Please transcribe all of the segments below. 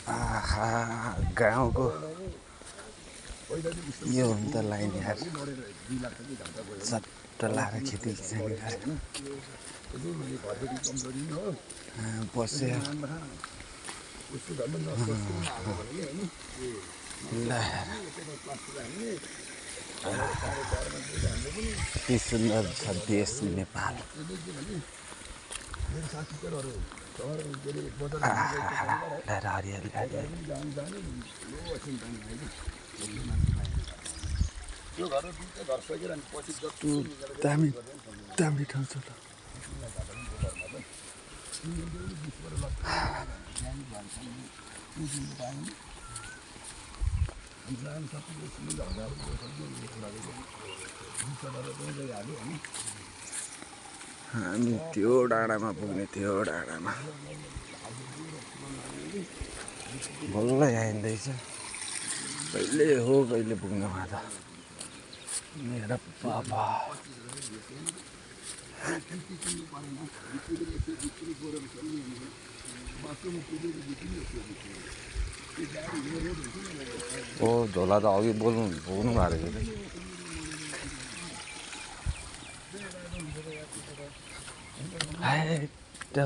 आहा गाउँको यो हो नि त लाइन यार सट्ट लाएर खेती किसानी गरेर बस्यो के सुन्दर छ देश नेपाल हरियाली दामी दामी ठाउँ छ त हामी त्यो डाँडामा पुग्ने त्यो डाँडामा बल्ल आइँदैछ कहिले हो कहिले पुग्नुमा त मेरा बाबा ओ झोला त अघि बोल्नु भएको रहेछ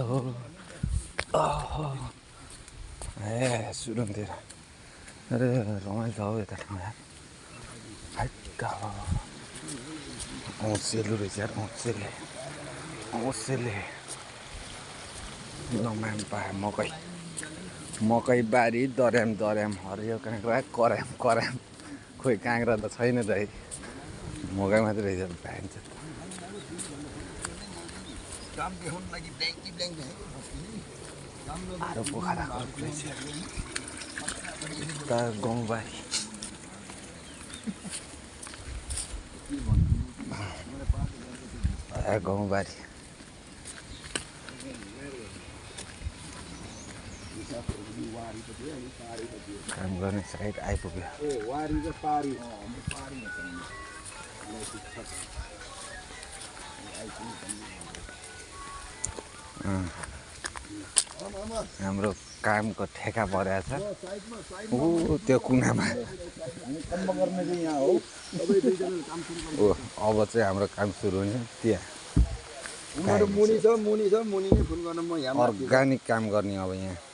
हो ए सुरुङतिर अरे रमाइलो हौ यता ठाउँ यार औँसेलु रहेछ यार औँसेले नमाम पाए मकै बारी दर्याम हरियो काँक्रा कराम खोइ काँक्रा त छैन त है मकै मात्रै रहेछ पाइन्छ आरो पोखराको रहेछ यता गाउँबारी गाउँबारी काम गर्ने साइड आइपुग्यो हाम्रो कामको ठेका परेको छ ऊ त्यो कुनामा ओ अब चाहिँ हाम्रो काम सुरु हुन्छ त्यहाँ अर्ग्यानिक काम गर्ने अब यहाँ